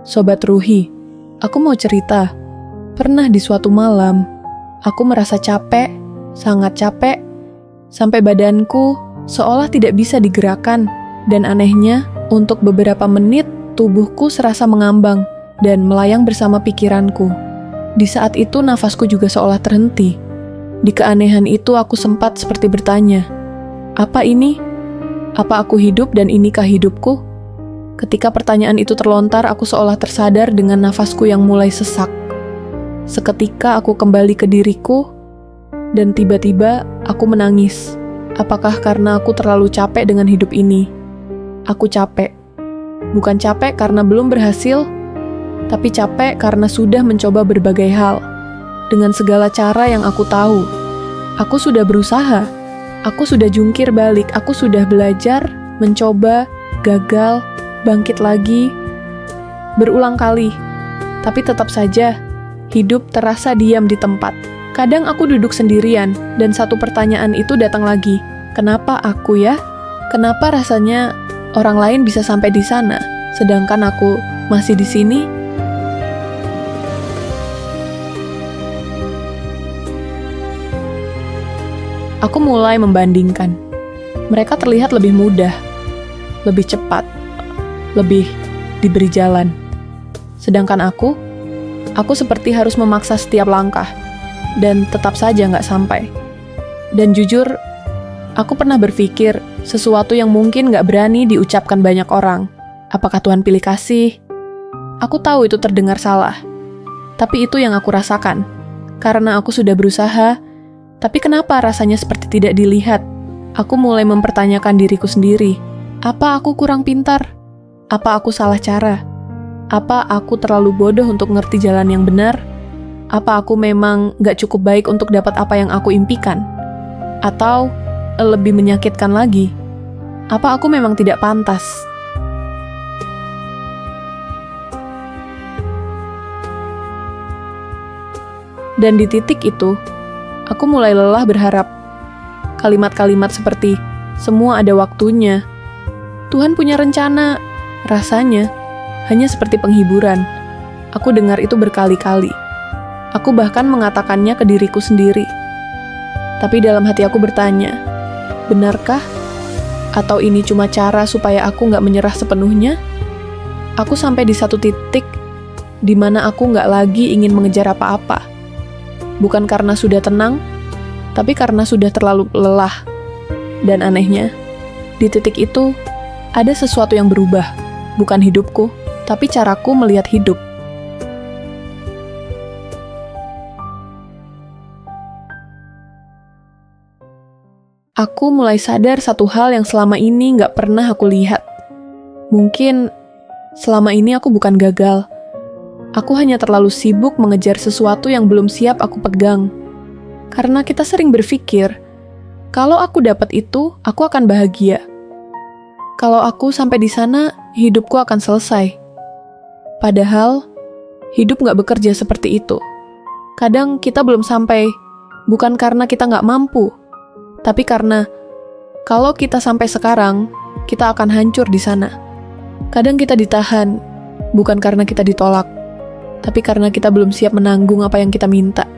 Sobat Ruhi, aku mau cerita. Pernah di suatu malam, aku merasa capek, sangat capek, sampai badanku seolah tidak bisa digerakkan. Dan anehnya, untuk beberapa menit, tubuhku serasa mengambang dan melayang bersama pikiranku. Di saat itu, nafasku juga seolah terhenti. Di keanehan itu, aku sempat seperti bertanya, apa ini? Apa aku hidup dan inikah hidupku? Ketika pertanyaan itu terlontar, aku seolah tersadar dengan nafasku yang mulai sesak. Seketika aku kembali ke diriku, dan tiba-tiba aku menangis. Apakah karena aku terlalu capek dengan hidup ini? Aku capek. Bukan capek karena belum berhasil, tapi capek karena sudah mencoba berbagai hal. Dengan segala cara yang aku tahu. Aku sudah berusaha. Aku sudah jungkir balik. Aku sudah belajar, mencoba, gagal, bangkit lagi, berulang kali. Tapi tetap saja, hidup terasa diam di tempat. Kadang aku duduk sendirian, dan satu pertanyaan itu datang lagi. Kenapa aku ya? Kenapa rasanya orang lain bisa sampai di sana, sedangkan aku masih di sini? Aku mulai membandingkan. Mereka terlihat lebih mudah, lebih cepat, lebih diberi jalan. Sedangkan aku seperti harus memaksa setiap langkah, dan tetap saja nggak sampai. Dan jujur, aku pernah berpikir sesuatu yang mungkin nggak berani diucapkan banyak orang. Apakah Tuhan pilih kasih? Aku tahu itu terdengar salah, tapi itu yang aku rasakan. Karena aku sudah berusaha, tapi kenapa rasanya seperti tidak dilihat? Aku mulai mempertanyakan diriku sendiri. Apa aku kurang pintar? Apa aku salah cara? Apa aku terlalu bodoh untuk ngerti jalan yang benar? Apa aku memang gak cukup baik untuk dapat apa yang aku impikan? Atau lebih menyakitkan lagi, apa aku memang tidak pantas? Dan di titik itu, aku mulai lelah berharap. Kalimat-kalimat seperti, semua ada waktunya. Tuhan punya rencana. Rasanya hanya seperti penghiburan. Aku dengar itu berkali-kali. Aku bahkan mengatakannya ke diriku sendiri. Tapi dalam hati aku bertanya, benarkah? Atau ini cuma cara supaya aku nggak menyerah sepenuhnya? Aku sampai di satu titik di mana aku nggak lagi ingin mengejar apa-apa. Bukan karena sudah tenang, tapi karena sudah terlalu lelah. Dan anehnya, di titik itu ada sesuatu yang berubah. Bukan hidupku, tapi caraku melihat hidup. Aku mulai sadar satu hal yang selama ini nggak pernah aku lihat. Mungkin selama ini aku bukan gagal. Aku hanya terlalu sibuk mengejar sesuatu yang belum siap aku pegang. Karena kita sering berpikir, kalau aku dapat itu, aku akan bahagia. Kalau aku sampai di sana, hidupku akan selesai. Padahal, hidup nggak bekerja seperti itu. Kadang kita belum sampai, bukan karena kita nggak mampu, tapi karena kalau kita sampai sekarang, kita akan hancur di sana. Kadang kita ditahan, bukan karena kita ditolak, tapi karena kita belum siap menanggung apa yang kita minta.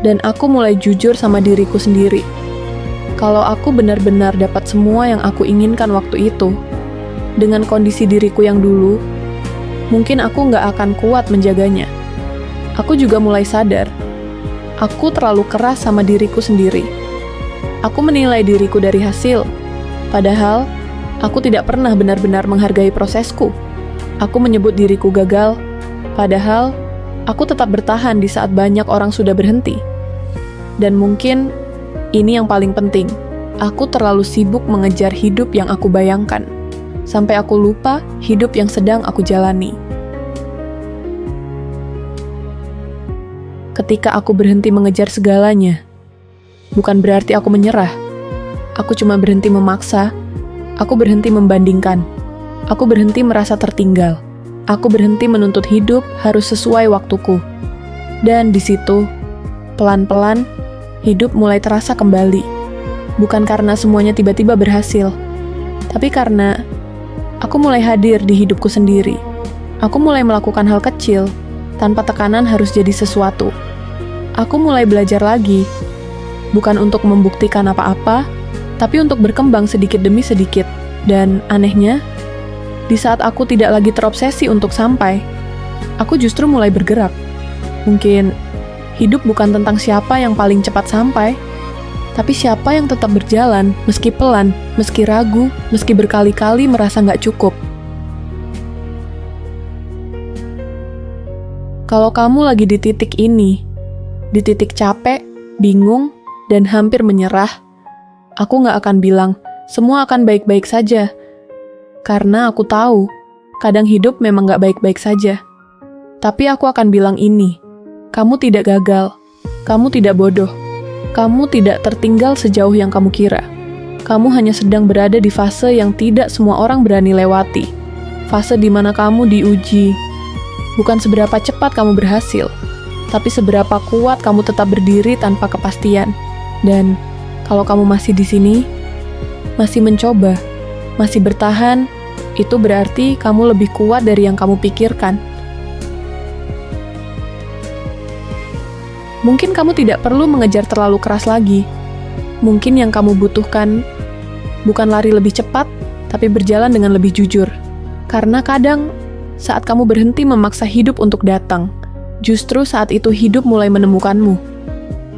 Dan aku mulai jujur sama diriku sendiri. Kalau aku benar-benar dapat semua yang aku inginkan waktu itu, dengan kondisi diriku yang dulu, mungkin aku nggak akan kuat menjaganya. Aku juga mulai sadar, aku terlalu keras sama diriku sendiri. Aku menilai diriku dari hasil, padahal aku tidak pernah benar-benar menghargai prosesku. Aku menyebut diriku gagal, padahal aku tetap bertahan di saat banyak orang sudah berhenti. Dan mungkin ini yang paling penting, aku terlalu sibuk mengejar hidup yang aku bayangkan, sampai aku lupa hidup yang sedang aku jalani. Ketika aku berhenti mengejar segalanya, bukan berarti aku menyerah. Aku cuma berhenti memaksa, aku berhenti membandingkan, aku berhenti merasa tertinggal, aku berhenti menuntut hidup harus sesuai waktuku. Dan di situ, pelan-pelan, hidup mulai terasa kembali. Bukan karena semuanya tiba-tiba berhasil, tapi karena Aku mulai hadir di hidupku sendiri. Aku mulai melakukan hal kecil, tanpa tekanan harus jadi sesuatu. Aku mulai belajar lagi, bukan untuk membuktikan apa-apa, tapi untuk berkembang sedikit demi sedikit. Dan anehnya, di saat aku tidak lagi terobsesi untuk sampai, aku justru mulai bergerak. Mungkin hidup bukan tentang siapa yang paling cepat sampai, tapi siapa yang tetap berjalan, meski pelan, meski ragu, meski berkali-kali merasa nggak cukup. Kalau kamu lagi di titik ini, di titik capek, bingung, dan hampir menyerah, aku nggak akan bilang, semua akan baik-baik saja. Karena aku tahu, kadang hidup memang nggak baik-baik saja. Tapi aku akan bilang ini, kamu tidak gagal, kamu tidak bodoh, kamu tidak tertinggal sejauh yang kamu kira. Kamu hanya sedang berada di fase yang tidak semua orang berani lewati. Fase di mana kamu diuji. Bukan seberapa cepat kamu berhasil, tapi seberapa kuat kamu tetap berdiri tanpa kepastian. Dan kalau kamu masih di sini, masih mencoba, masih bertahan, itu berarti kamu lebih kuat dari yang kamu pikirkan. Mungkin kamu tidak perlu mengejar terlalu keras lagi. Mungkin yang kamu butuhkan bukan lari lebih cepat, tapi berjalan dengan lebih jujur. Karena kadang, saat kamu berhenti memaksa hidup untuk datang, justru saat itu hidup mulai menemukanmu.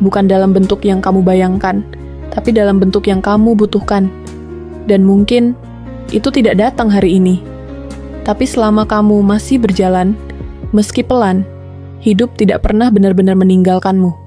Bukan dalam bentuk yang kamu bayangkan, tapi dalam bentuk yang kamu butuhkan. Dan mungkin, itu tidak datang hari ini. Tapi selama kamu masih berjalan, meski pelan, hidup tidak pernah benar-benar meninggalkanmu.